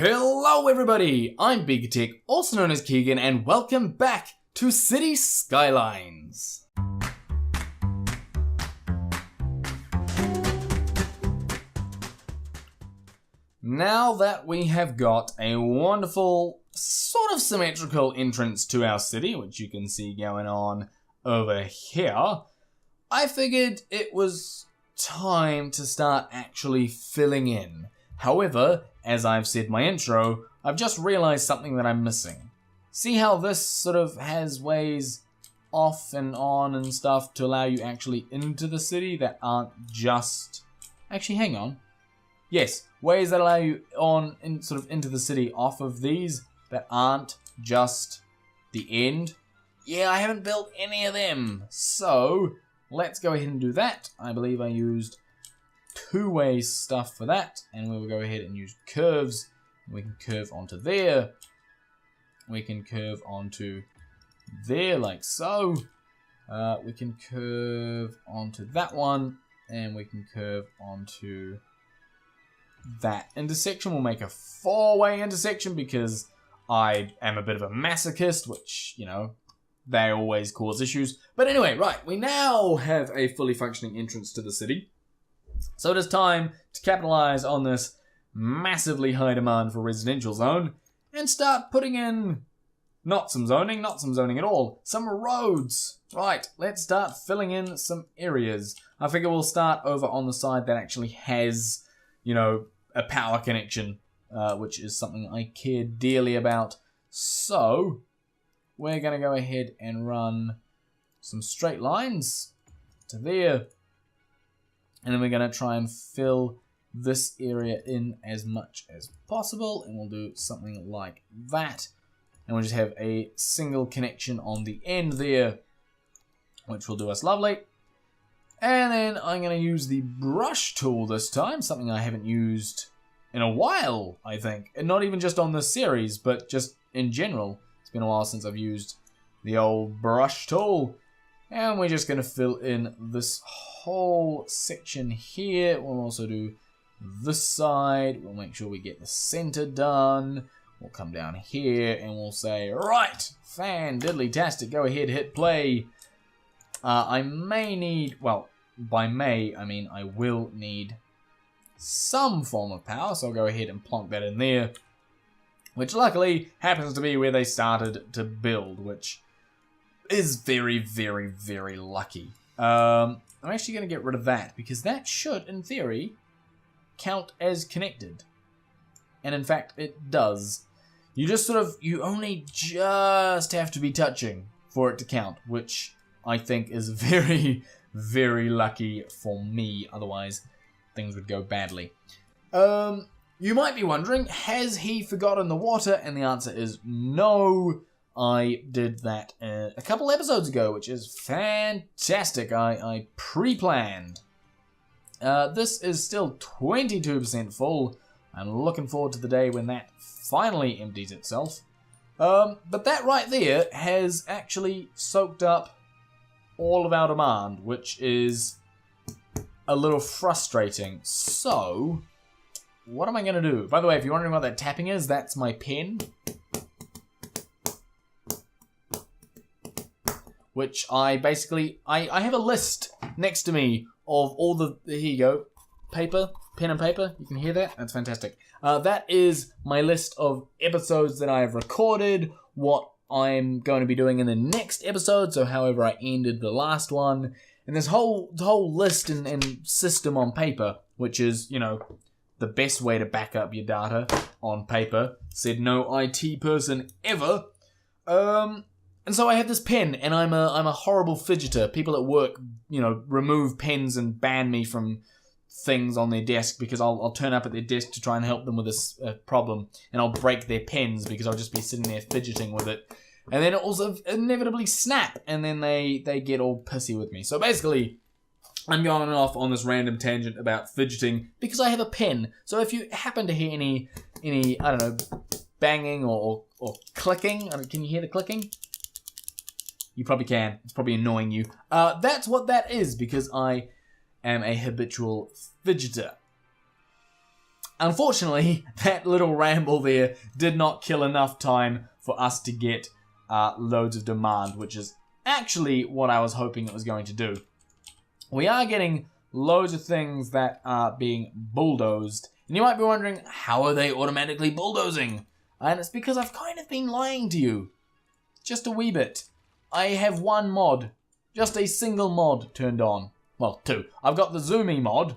Hello everybody, I'm BeakerTeck, also known as Keegan, and welcome back to Cities Skylines. Now that we have got a wonderful, sort of symmetrical entrance to our city, which you can see going on over here, I figured it was time to start actually filling in. However, as I've said in my intro, I've just realized something that I'm missing. See how this sort of has ways off and on and stuff to allow you actually into the city that aren't just... Actually, hang on. Yes, ways that allow you sort of into the city off of these that aren't just the end. Yeah, I haven't built any of them. So, let's go ahead and do that. I believe I used two-way stuff for that, and we will go ahead and use curves. We can curve onto there. We can curve onto there like so. We can curve onto that one, and we can curve onto that intersection. We'll make a four-way intersection because I am a bit of a masochist, which, you know, they always cause issues. But anyway, right, we now have a fully functioning entrance to the city. So it is time to capitalize on this massively high demand for residential zone and start putting in not some zoning at all, some roads. Right, let's start filling in some areas. I figure we'll start over on the side that actually has, you know, a power connection, which is something I care dearly about. So we're going to go ahead and run some straight lines to there. And then we're going to try and fill this area in as much as possible. And we'll do something like that. And we'll just have a single connection on the end there, which will do us lovely. And then I'm going to use the brush tool this time, something I haven't used in a while, I think. And not even just on this series, but just in general. It's been a while since I've used the old brush tool. And we're just going to fill in this whole section here. We'll also do this side. We'll make sure we get the center done. We'll come down here and we'll say, right, fan-diddly-tastic, go ahead, hit play. I may need, well, by may, I mean I will need some form of power, so I'll go ahead and plonk that in there, which luckily happens to be where they started to build, which is very, very, very lucky. I'm actually going to get rid of that, because that should, in theory, count as connected. And in fact, it does. You just sort of, you only just have to be touching for it to count, which I think is very, very lucky for me. Otherwise, things would go badly. You might be wondering, has he forgotten the water? And the answer is no. I did that a couple episodes ago, which is fantastic. I pre-planned. This is still 22% full. I'm looking forward to the day when that finally empties itself. But that right there has actually soaked up all of our demand, which is a little frustrating. So, what am I going to do? By the way, if you're wondering what that tapping is, that's my pen. Which I basically, I have a list next to me of all the, here you go, paper, pen and paper, you can hear that? That's fantastic. That is my list of episodes that I have recorded, what I'm going to be doing in the next episode, so however I ended the last one, and this whole list and system on paper, which is, you know, the best way to back up your data on paper, said no IT person ever. And so I have this pen, and I'm a horrible fidgeter. People at work, you know, remove pens and ban me from things on their desk because I'll turn up at their desk to try and help them with this problem, and I'll break their pens because I'll just be sitting there fidgeting with it. And then it also inevitably snap, and then they get all pissy with me. So basically, I'm going off on this random tangent about fidgeting because I have a pen. So if you happen to hear any I don't know, banging or clicking, can you hear the clicking? You probably can. It's probably annoying you. That's what that is, because I am a habitual fidgeter. Unfortunately, that little ramble there did not kill enough time for us to get loads of demand, which is actually what I was hoping it was going to do. We are getting loads of things that are being bulldozed. And you might be wondering, how are they automatically bulldozing? And it's because I've kind of been lying to you. Just a wee bit. I have one mod. Just a single mod turned on. Well, two. I've got the Zoomy mod,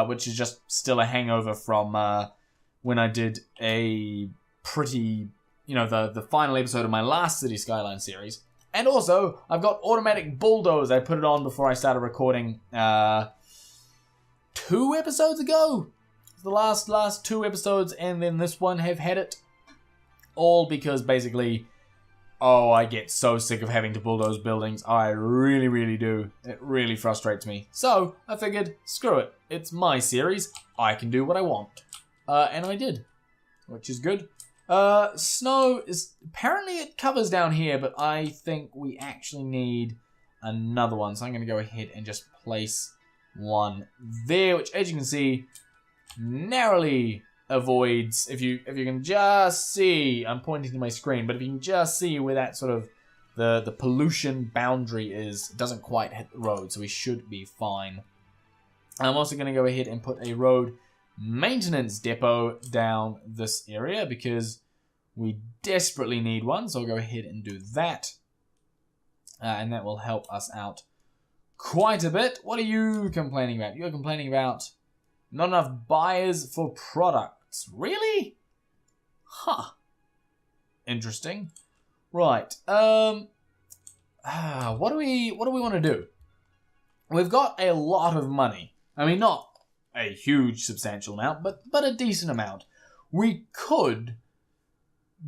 which is just still a hangover from when I did a pretty, the final episode of my last Cities Skylines series. And also, I've got automatic bulldoze. I put it on before I started recording 2 episodes ago. The last 2 episodes and then this one have had it. All because basically, I get so sick of having to bulldoze buildings. I really, really do. It really frustrates me. So, I figured, screw it. It's my series. I can do what I want. And I did. Which is good. Snow is... Apparently it covers down here, but I think we actually need another one. So I'm going to go ahead and just place one there, which, as you can see, narrowly avoids... If you can just see... I'm pointing to my screen, but if you can just see where that sort of... The pollution boundary is, it doesn't quite hit the road, so we should be fine. I'm also going to go ahead and put a road maintenance depot down this area because we desperately need one, so I'll go ahead and do that. And that will help us out quite a bit. What are you complaining about? You're complaining about not enough buyers for products. Really? Huh. Interesting. Right. What do we want to do? We've got a lot of money. I mean, not a huge substantial amount, but a decent amount. We could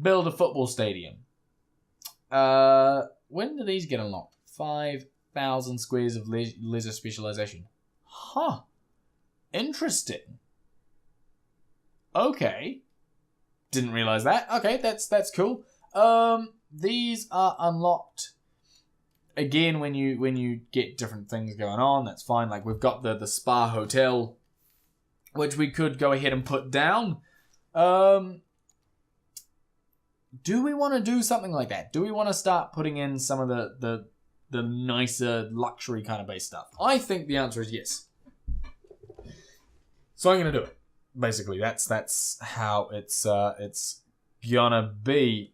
build a football stadium. When do these get unlocked? 5,000 squares of leisure specialization. Huh. Interesting. Okay. Didn't realize that. Okay, that's cool. These are unlocked again when you get different things going on. That's fine. Like we've got the spa hotel, which we could go ahead and put down. Do we want to do something like that? Do we want to start putting in some of the nicer luxury kind of base stuff? I think the answer is yes. So I'm going to do it. Basically, that's how it's gonna be.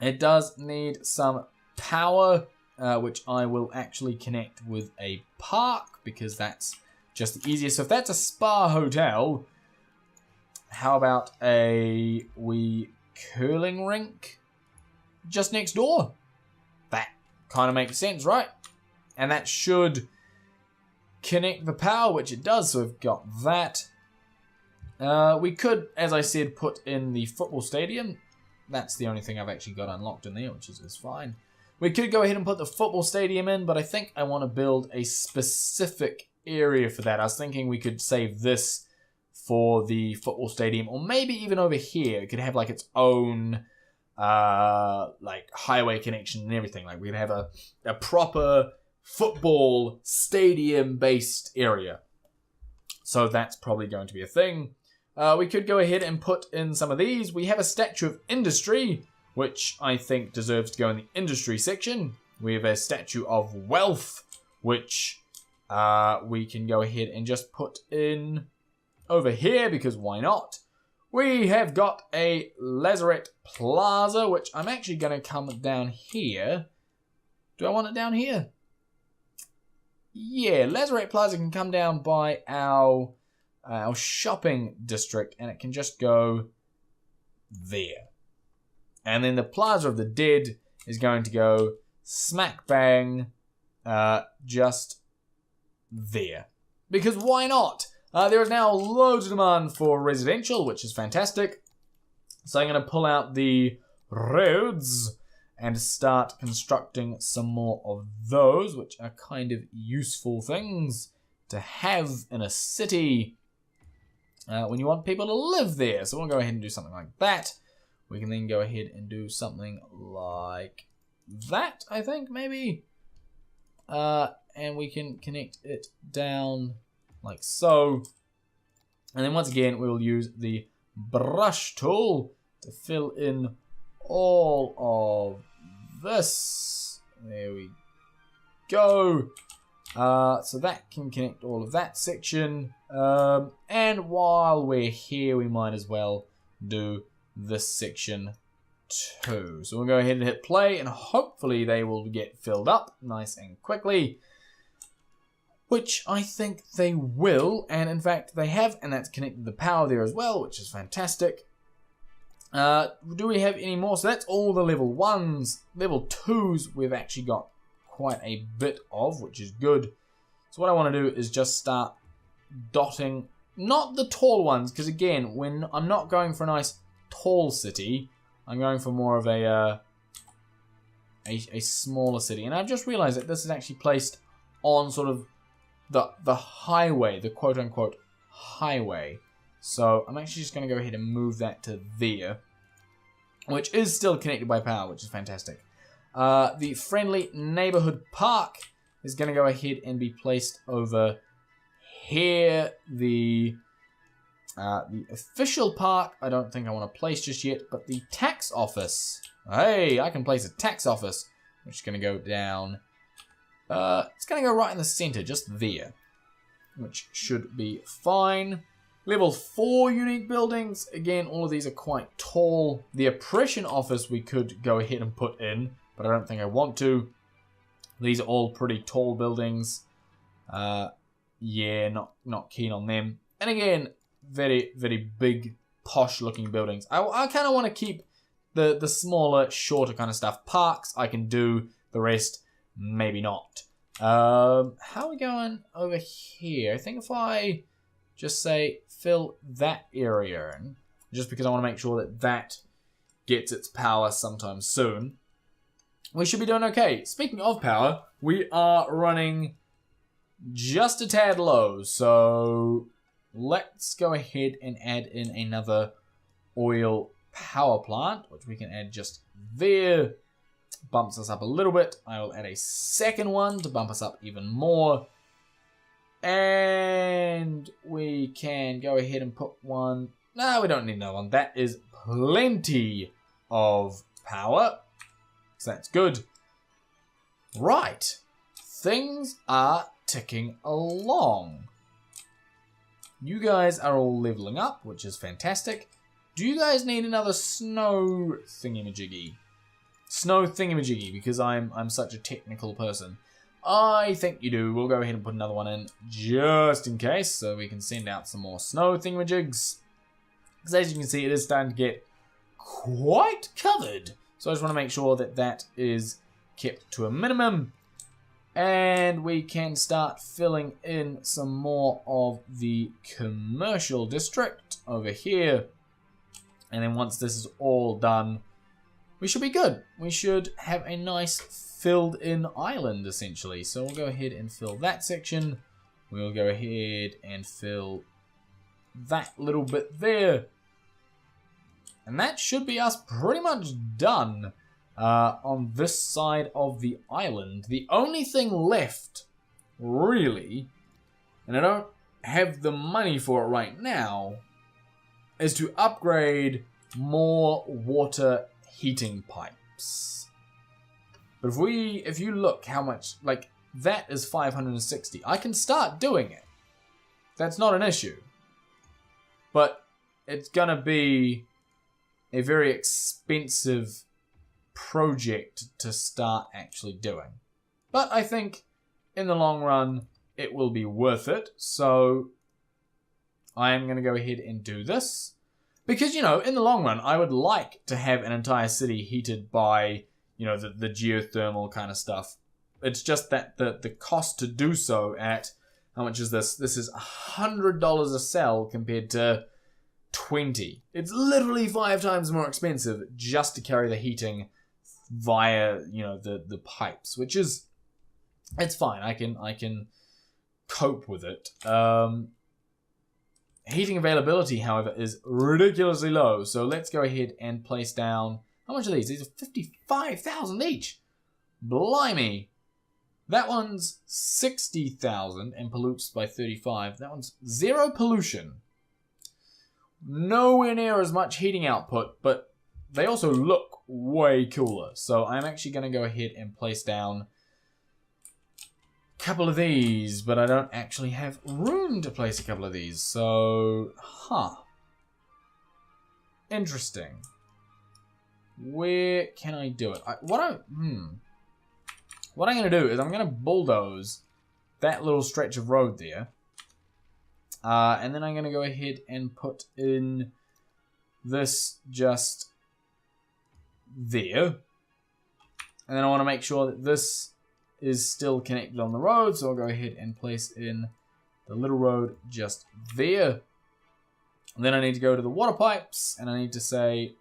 It does need some power, which I will actually connect with a park because that's just the easiest. So if that's a spa hotel, how about a wee curling rink just next door? That kind of makes sense, right? And that should connect the power, which it does. So we've got that. We could, as I said, put in the football stadium. That's the only thing I've actually got unlocked in there, which is fine. We could go ahead and put the football stadium in, but I think I want to build a specific area for that. I was thinking we could save this for the football stadium, or maybe even over here. It could have like its own like highway connection and everything. Like we could have a proper football stadium based area. So that's probably going to be a thing. We could go ahead and put in some of these. We have a statue of industry, which I think deserves to go in the industry section. We have a statue of wealth, which we can go ahead and just put in over here, because why not? We have got a Lazarette Plaza, which I'm actually going to come down here. Do I want it down here? Yeah, Lazarette Plaza can come down by our shopping district, and it can just go there. And then the Plaza of the Dead is going to go smack bang just there. Because why not? There is now loads of demand for residential, which is fantastic. So I'm going to pull out the roads and start constructing some more of those, which are kind of useful things to have in a city when you want people to live there. So we'll go ahead and do something like that. We can then go ahead and do something like that, I think, maybe. And we can connect it down like so. And then once again, we will use the brush tool to fill in all of this. There we go. So that can connect all of that section. And while we're here, we might as well do this section too. So we'll go ahead and hit play, and hopefully they will get filled up nice and quickly. Which I think they will, and in fact they have, and that's connected the power there as well, which is fantastic. Do we have any more? So that's all the level 1s. Level 2s we've actually got quite a bit of, which is good. So what I want to do is just start dotting, not the tall ones, because again, when I'm not going for a nice tall city, I'm going for more of a smaller city. And I've just realized that this is actually placed on sort of the highway, the quote-unquote highway. So I'm actually just going to go ahead and move that to there, which is still connected by power, which is fantastic. The friendly neighborhood park is going to go ahead and be placed over here. The official park, I don't think I want to place just yet, but the tax office. Hey, I can place a tax office, which is going to go down. It's going to go right in the center, just there, which should be fine. Level 4 unique buildings. Again, all of these are quite tall. The oppression office we could go ahead and put in, but I don't think I want to. These are all pretty tall buildings. Yeah, not keen on them. And again, very, very big, posh-looking buildings. I kind of want to keep the smaller, shorter kind of stuff. Parks, I can do. The rest, maybe not. How are we going over here? I think if I just say fill that area in, just because I want to make sure that that gets its power sometime soon, we should be doing okay. Speaking of power, we are running just a tad low, so let's go ahead and add in another oil power plant, which we can add just there. Bumps us up a little bit. I will add a second one to bump us up even more. And we can go ahead and put one. No, we don't need another one. That is plenty of power. So that's good. Right. Things are ticking along. You guys are all leveling up, which is fantastic. Do you guys need another snow thingamajiggy? Snow thingamajiggy, because I'm such a technical person. I think you do. We'll go ahead and put another one in just in case, so we can send out some more snow thingamajigs. Because as you can see, it is starting to get quite covered. So I just want to make sure that that is kept to a minimum. And we can start filling in some more of the commercial district over here. And then once this is all done, we should be good. We should have a nice filled in island essentially. So we'll go ahead and fill that section. We'll go ahead and fill that little bit there. And that should be us pretty much done on this side of the island. The only thing left, really, and I don't have the money for it right now, is to upgrade more water heating pipes. But if you look how much, like, that is 560. I can start doing it. That's not an issue. But it's gonna be a very expensive project to start actually doing. But I think in the long run it will be worth it. So I am going to go ahead and do this. Because, you know, in the long run I would like to have an entire city heated by, you know, the geothermal kind of stuff. It's just that the cost to do so at, how much is this? This is $100 a cell compared to 20. It's literally 5 times more expensive just to carry the heating via, you know, the pipes, which is, it's fine. I can cope with it. Heating availability, however, is ridiculously low. So let's go ahead and place down, how much are these? These are 55,000 each. Blimey. That one's 60,000 and pollutes by 35. That one's 0 pollution. nowhere near as much heating output, but they also look way cooler. So I'm actually going to go ahead and place down a couple of these, but I don't actually have room to place a couple of these. So, interesting. Where can I do it? What I'm going to do is I'm going to bulldoze that little stretch of road there. And then I'm going to go ahead and put in this just there. And then I want to make sure that this is still connected on the road. So I'll go ahead and place in the little road just there. And then I need to go to the water pipes and I need to say,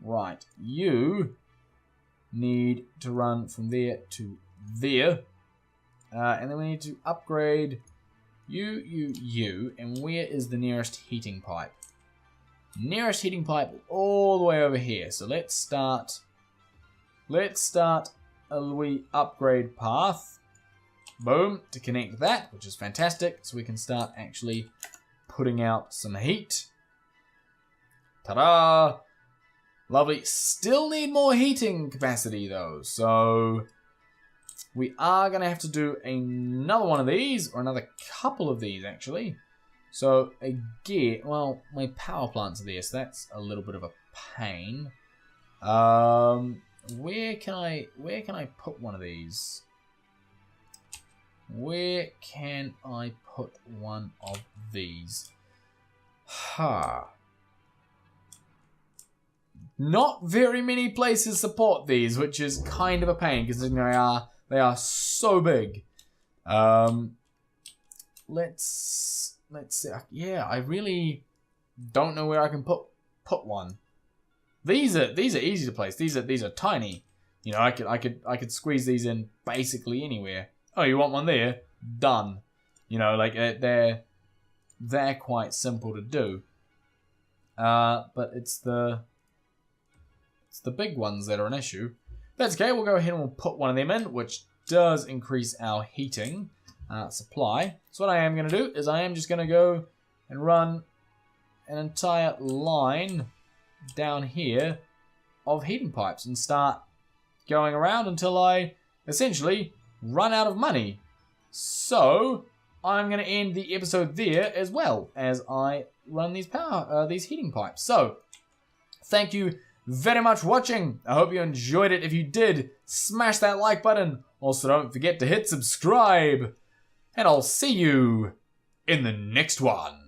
right, you need to run from there to there. And then we need to upgrade you, and where is the nearest heating pipe? Nearest heating pipe all the way over here. So let's start a wee upgrade path. Boom, to connect that, which is fantastic. So we can start actually putting out some heat. Ta-da! Lovely. Still need more heating capacity though, so we are going to have to do another one of these, or another couple of these, actually. So, again, well, my power plant's there, so that's a little bit of a pain. Where can I put one of these? Where can I put one of these? Not very many places support these, which is kind of a pain, considering they are so big. Let's see. Yeah, I really don't know where I can put one. These are easy to place. These are tiny. You know, I could squeeze these in basically anywhere. Oh, you want one there? Done. You know, like they're quite simple to do. But it's the big ones that are an issue. That's okay, we'll go ahead and we'll put one of them in, which does increase our heating supply. So what I am going to do is I am just going to go and run an entire line down here of heating pipes and start going around until I essentially run out of money. So I'm going to end the episode there as well as I run these heating pipes. So thank you very much for watching. I hope you enjoyed it. If you did, smash that like button. Also, don't forget to hit subscribe. And I'll see you in the next one.